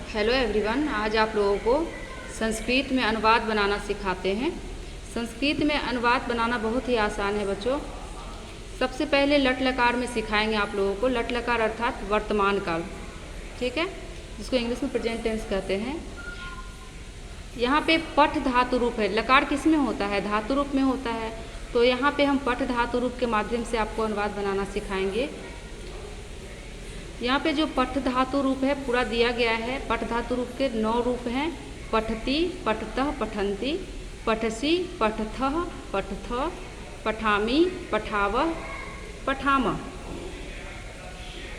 Hello everyone, आज आप लोगों को संस्कृत में अनुवाद बनाना सिखाते हैं। संस्कृत में अनुवाद बनाना बहुत ही आसान है बच्चों। सबसे पहले लट लकार में सिखाएंगे आप लोगों को। लट लकार अर्थात वर्तमान काल, ठीक है, जिसको इंग्लिश में प्रेजेंट टेंस कहते हैं। यहाँ पे पठ धातु रूप है। लकार किस में होता है? धातु रूप में होता है। तो यहाँ पे हम पठ धातु रूप के माध्यम से आपको अनुवाद बनाना सिखाएंगे। यहाँ पे जो पठ धातु रूप है पूरा दिया गया है। पठ धातु रूप के 9 रूप हैं। पठति, पठतः, पठन्ति, पठसि, पठथः, पठथ, पठामि, पठावः, पठामः।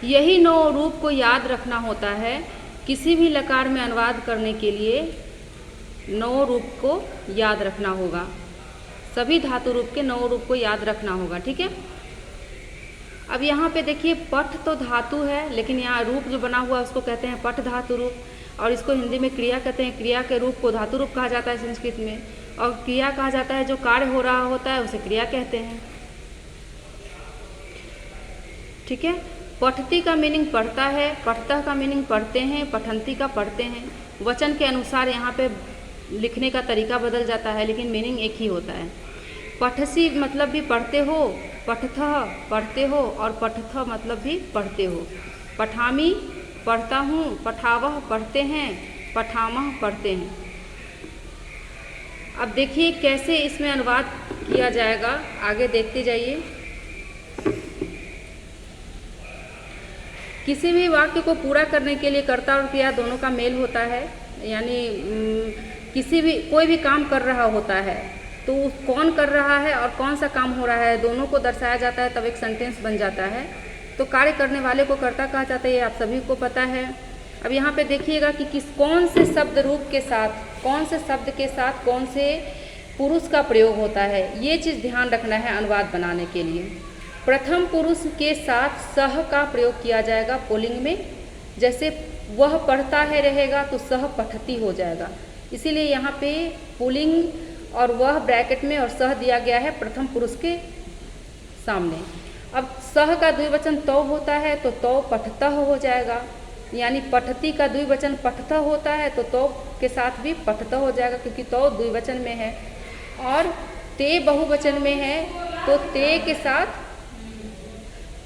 यही 9 रूप को याद रखना होता है। किसी भी लकार में अनुवाद करने के लिए 9 रूप को याद रखना होगा। सभी धातु रूप के 9 रूप को याद रखना होगा, ठीक है। अब यहाँ पे देखिए, पठ तो धातु है, लेकिन यहाँ रूप जो बना हुआ है उसको कहते हैं पठ धातु रूप, और इसको हिंदी में क्रिया कहते हैं। क्रिया के रूप को धातु रूप कहा जाता है संस्कृत में, और क्रिया कहा जाता है जो कार्य हो रहा होता है उसे क्रिया कहते हैं, ठीक है। पठती का मीनिंग पढ़ता है, पठतः का मीनिंग पढ़ते हैं, पठन्ति का पढ़ते हैं। वचन के अनुसार यहाँ पे लिखने का तरीका बदल जाता है, लेकिन मीनिंग एक ही होता है। पठसी मतलब भी पढ़ते हो, पठथः पढ़ते हो, और पठथ मतलब भी पढ़ते हो। पठामी पढ़ता हूँ, पठावह पढ़ते हैं, पठामह पढ़ते हैं। अब देखिए कैसे इसमें अनुवाद किया जाएगा, आगे देखते जाइए। किसी भी वाक्य को पूरा करने के लिए कर्ता और क्रिया दोनों का मेल होता है। यानी कोई भी काम कर रहा होता है तो कौन कर रहा है और कौन सा काम हो रहा है दोनों को दर्शाया जाता है, तब एक सेंटेंस बन जाता है। तो कार्य करने वाले को कर्ता कहा जाता है, ये आप सभी को पता है। अब यहाँ पे देखिएगा कि कौन से शब्द रूप के साथ, कौन से शब्द के साथ कौन से पुरुष का प्रयोग होता है, ये चीज़ ध्यान रखना है अनुवाद बनाने के लिए। प्रथम पुरुष के साथ सह का प्रयोग किया जाएगा पुल्लिंग में। जैसे वह पढ़ता है रहेगा तो सह पठती हो जाएगा, इसीलिए यहाँ पे पुल्लिंग और वह ब्रैकेट में और सह दिया गया है प्रथम पुरुष के सामने। अब सह का द्विवचन तौ होता है तो तौ पठतः हो जाएगा। यानी पठती का द्विवचन पठतः होता है तो तौ के साथ भी पठतः हो जाएगा, क्योंकि तौ द्विवचन में है। और ते बहुवचन में है तो ते के साथ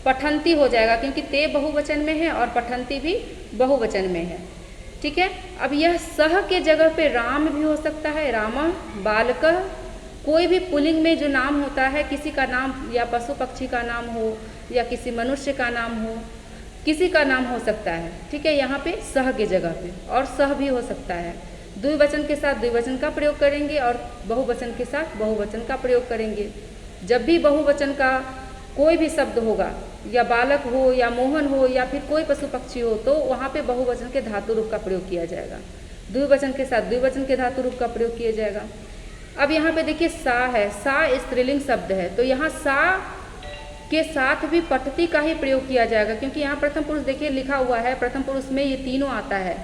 पठन्ति हो जाएगा, क्योंकि ते बहुवचन में है और पठन्ति भी बहुवचन में है, ठीक है। अब यह सह के जगह पे राम भी हो सकता है, रामा, बालकः। कोई भी पुल्लिंग में जो नाम होता है, किसी का नाम या पशु पक्षी का नाम हो या किसी मनुष्य का नाम हो, किसी का नाम हो सकता है, ठीक है। यहाँ पे सह के जगह पे और सह भी हो सकता है। द्विवचन के साथ द्विवचन का प्रयोग करेंगे और बहुवचन के साथ बहुवचन का प्रयोग करेंगे। जब भी बहुवचन का कोई भी शब्द होगा, या बालक हो या मोहन हो या फिर कोई पशु पक्षी हो, तो वहाँ पे बहुवचन के धातु रूप का प्रयोग किया जाएगा। द्विवचन के साथ द्विवचन के धातु रूप का प्रयोग किया जाएगा। अब यहाँ पे देखिए सा है, सा स्त्रीलिंग शब्द है, तो यहाँ सा के साथ भी पठती का ही प्रयोग किया जाएगा, क्योंकि यहाँ प्रथम पुरुष देखिए लिखा हुआ है। प्रथम पुरुष में ये तीनों आता है,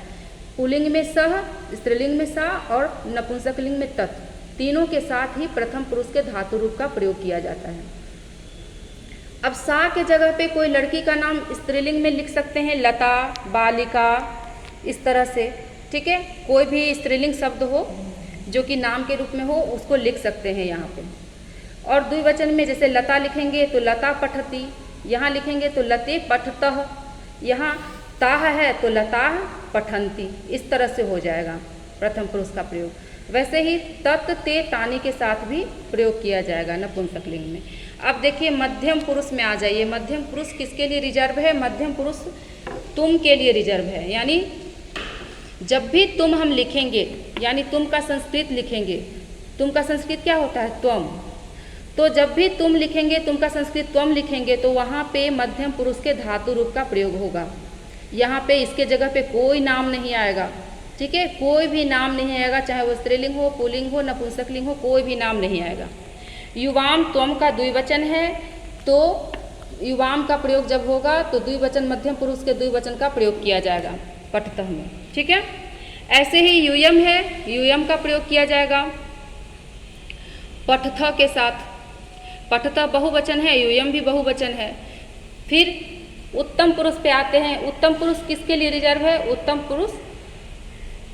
पुल्लिंग में सह, स्त्रीलिंग में सा और नपुंसकलिंग में तत्। तीनों के साथ ही प्रथम पुरुष के धातु रूप का प्रयोग किया जाता है। अब सा के जगह पे कोई लड़की का नाम स्त्रीलिंग में लिख सकते हैं, लता, बालिका, इस तरह से, ठीक है। कोई भी स्त्रीलिंग शब्द हो जो कि नाम के रूप में हो उसको लिख सकते हैं यहाँ पे। और द्विवचन में जैसे लता लिखेंगे तो लता पठती, यहाँ लिखेंगे तो लते पठतः, यहाँ ताह है तो लताह पठन्ति, इस तरह से हो जाएगा प्रथम पुरुष का प्रयोग। वैसे ही तत्, ते, तानि के साथ भी प्रयोग किया जाएगा नपुंसकलिंग में। अब देखिए मध्यम पुरुष में आ जाइए। मध्यम पुरुष किसके लिए रिजर्व है? मध्यम पुरुष तुम के लिए रिजर्व है। यानी जब भी तुम हम लिखेंगे, यानी तुम का संस्कृत लिखेंगे, तुम का संस्कृत क्या होता है? त्वम। तो जब भी तुम लिखेंगे, तुम का संस्कृत त्वम लिखेंगे, तो वहाँ पे मध्यम पुरुष के धातु रूप का प्रयोग होगा। यहाँ पे इसके जगह पे कोई नाम नहीं आएगा, ठीक है। कोई भी नाम नहीं आएगा, चाहे वो स्त्रीलिंग हो, पुल्लिंग हो, नपुंसकलिंग हो, कोई भी नाम नहीं आएगा। युवाम त्वम का द्विवचन है, तो युवाम का प्रयोग जब होगा तो द्विवचन मध्यम पुरुष के द्विवचन का प्रयोग किया जाएगा पठतः में, ठीक है। ऐसे ही यूयम है, यूयम का प्रयोग किया जाएगा पठथ के साथ। पठतः बहुवचन है, यूयम भी बहुवचन है। फिर उत्तम पुरुष पे आते हैं। उत्तम पुरुष किसके लिए रिजर्व है? उत्तम पुरुष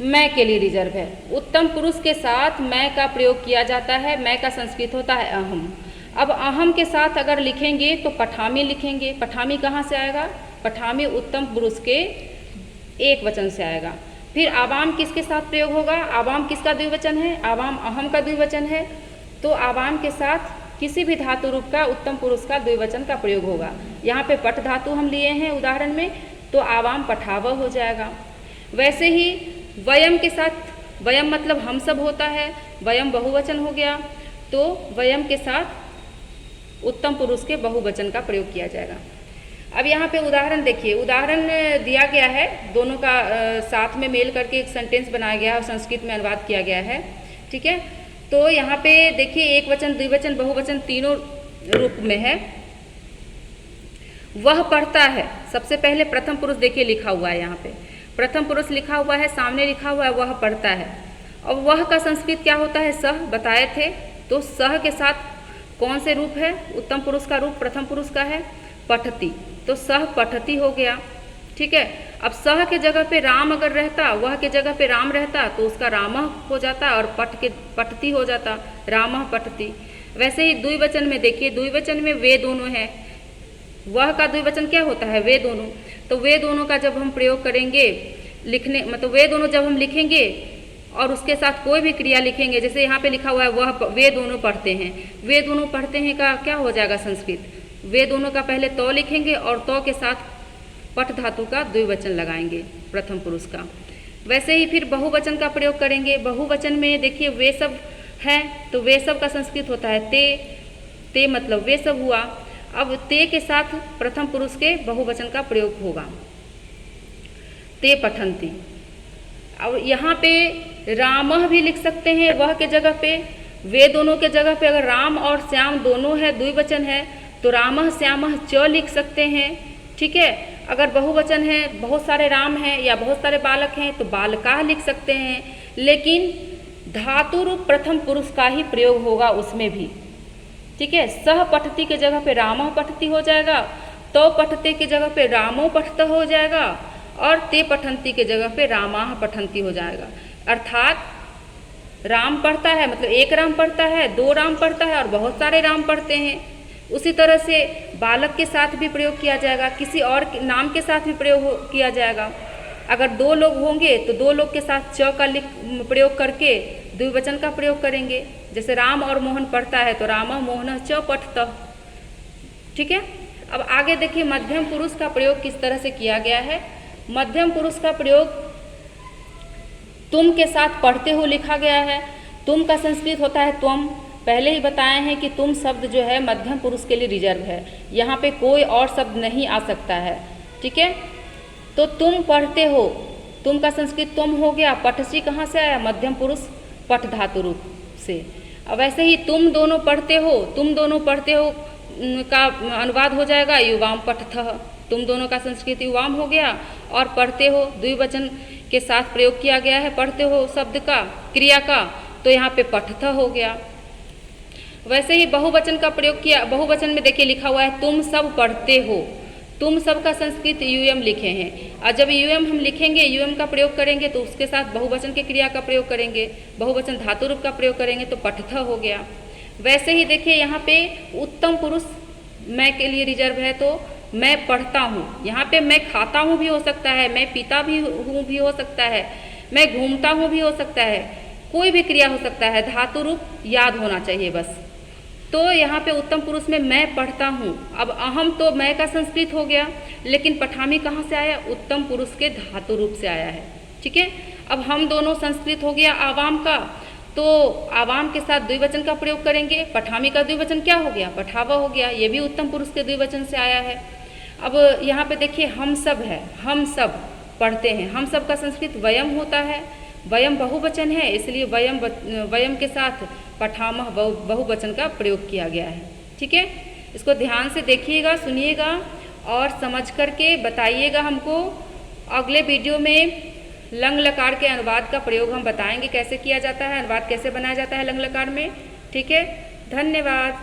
मैं के लिए रिजर्व है। उत्तम पुरुष के साथ मैं का प्रयोग किया जाता है। मैं का संस्कृत होता है अहम। अब अहम के साथ अगर लिखेंगे तो पठामी लिखेंगे। पठामी कहाँ से आएगा? पठामी उत्तम पुरुष के एक वचन से आएगा। फिर आवाम किसके साथ प्रयोग होगा? आवाम किसका द्विवचन है? आवाम अहम का द्विवचन है। तो आवाम के साथ किसी भी धातु रूप का उत्तम पुरुष का द्विवचन का प्रयोग होगा। यहाँ पे पठ धातु हम लिए हैं उदाहरण में, तो आवाम पठाव हो जाएगा। वैसे ही वयम के साथ, वयम मतलब हम सब होता है, वयम बहुवचन हो गया, तो वयम के साथ उत्तम पुरुष के बहुवचन का प्रयोग किया जाएगा। अब यहाँ पे उदाहरण देखिए, उदाहरण दिया गया है, दोनों का साथ में मेल करके एक सेंटेंस बनाया गया है और संस्कृत में अनुवाद किया गया है। ठीक है, तो यहाँ पे देखिए एक वचन, द्विवचन, बहुवचन तीनों रूप में है। वह पढ़ता है, सबसे पहले प्रथम पुरुष देखिए लिखा हुआ है, यहाँ पे प्रथम पुरुष लिखा हुआ है, सामने लिखा हुआ है वह पढ़ता है। अब वह का संस्कृत क्या होता है? सह बताए थे। तो सह के साथ कौन से रूप है? उत्तम पुरुष का रूप प्रथम पुरुष का है पठती, तो सह पठती हो गया। ठीक है, अब सह के जगह पे राम अगर रहता, वह के जगह पे राम रहता, तो उसका रामह हो जाता और पठ के पठती हो जाता, रामह पठती। वैसे ही द्विवचन में देखिए, द्विवचन में वे दोनों हैं। वह का द्विवचन क्या होता है? वे दोनों। तो वे दोनों का जब हम प्रयोग करेंगे लिखने, मतलब वे दोनों जब हम लिखेंगे और उसके साथ कोई भी क्रिया लिखेंगे, जैसे यहाँ पे लिखा हुआ है वह वे दोनों पढ़ते हैं, वे दोनों पढ़ते हैं का क्या हो जाएगा संस्कृत? वे दोनों का पहले तो लिखेंगे और तो के साथ पठ धातु का द्विवचन लगाएंगे प्रथम पुरुष का। वैसे ही फिर बहुवचन का प्रयोग करेंगे। बहुवचन में देखिए वे सब है, तो वे सब का संस्कृत होता है ते। ते मतलब वे सब हुआ। अब ते के साथ प्रथम पुरुष के बहुवचन का प्रयोग होगा, ते पठंती। अब यहाँ पे रामह भी लिख सकते हैं वह के जगह पे, वे दोनों के जगह पे अगर राम और श्याम दोनों है, द्विवचन है, तो रामह श्यामह च लिख सकते हैं। ठीक है, अगर बहुवचन है, बहुत सारे राम हैं या बहुत सारे बालक हैं, तो बालकाः लिख सकते हैं। लेकिन धातु रूप प्रथम पुरुष का ही प्रयोग होगा उसमें भी। ठीक है, सह पठती के जगह पे रामः पठती हो जाएगा, तो पठते के जगह पे रामो पठत हो जाएगा, और ते पठंती के जगह पे रामाः पठंती हो जाएगा। अर्थात राम पढ़ता है मतलब एक राम पढ़ता है, दो राम पढ़ता है और बहुत सारे राम पढ़ते हैं। उसी तरह से बालक के साथ भी प्रयोग किया जाएगा, किसी और नाम के साथ भी प्रयोग किया जाएगा। अगर दो लोग होंगे तो दो लोग के साथ च का प्रयोग करके द्विवचन का प्रयोग करेंगे। जैसे राम और मोहन पढ़ता है तो रामः मोहनः च पठतः। ठीक है, अब आगे देखिए मध्यम पुरुष का प्रयोग किस तरह से किया गया है। मध्यम पुरुष का प्रयोग तुम के साथ पढ़ते हुए लिखा गया है। तुम का संस्कृत होता है त्वम। पहले ही बताए हैं कि तुम शब्द जो है मध्यम पुरुष के लिए रिजर्व है, यहाँ पे कोई और शब्द नहीं आ सकता है। ठीक है, तो तुम पढ़ते हो, तुम का संस्कृत तुम हो गया। पठसी कहाँ से आया? मध्यम पुरुष पठ धातु रूप से। अब वैसे ही तुम दोनों पढ़ते हो, तुम दोनों पढ़ते हो का अनुवाद हो जाएगा युवाम पठतः। तुम दोनों का संस्कृत युवाम हो गया, और पढ़ते हो द्विवचन के साथ प्रयोग किया गया है पढ़ते हो शब्द का, क्रिया का, तो यहाँ पे पठतः हो गया। वैसे ही बहुवचन का प्रयोग किया, बहुवचन में देखिए लिखा हुआ है तुम सब पढ़ते हो। तुम सब का संस्कृत यूएम लिखे हैं, और जब यूएम हम लिखेंगे, यूएम का प्रयोग करेंगे तो उसके साथ बहुवचन के क्रिया का प्रयोग करेंगे, बहुवचन धातु रूप का प्रयोग करेंगे तो पठतः हो गया। वैसे ही देखिए यहाँ पे उत्तम पुरुष मैं के लिए रिजर्व है, तो मैं पढ़ता हूँ। यहाँ पे मैं खाता हूँ भी हो सकता है, मैं पीता भी हूँ भी हो सकता है, मैं घूमता हूँ भी हो सकता है, कोई भी क्रिया हो सकता है, धातु रूप याद होना चाहिए बस। तो यहाँ पे उत्तम पुरुष में मैं पढ़ता हूँ। अब अहम तो मैं का संस्कृत हो गया, लेकिन पठामी कहाँ से आया? उत्तम पुरुष के धातु रूप से आया है। ठीक है, अब हम दोनों संस्कृत हो गया आवाम का, तो आवाम के साथ द्विवचन का प्रयोग करेंगे। पठामी का द्विवचन क्या हो गया? पठावा हो गया, ये भी उत्तम पुरुष के द्विवचन से आया है। अब यहाँ पे देखिए हम सब है, हम सब पढ़ते हैं। हम सब का संस्कृत वयम होता है, वयम बहुवचन है, इसलिए वयम के साथ पठामह बहुवचन का प्रयोग किया गया है। ठीक है, इसको ध्यान से देखिएगा, सुनिएगा और समझ करके बताइएगा हमको। अगले वीडियो में लंग लकार के अनुवाद का प्रयोग हम बताएंगे कैसे किया जाता है, अनुवाद कैसे बनाया जाता है लंग लकार में। ठीक है, धन्यवाद।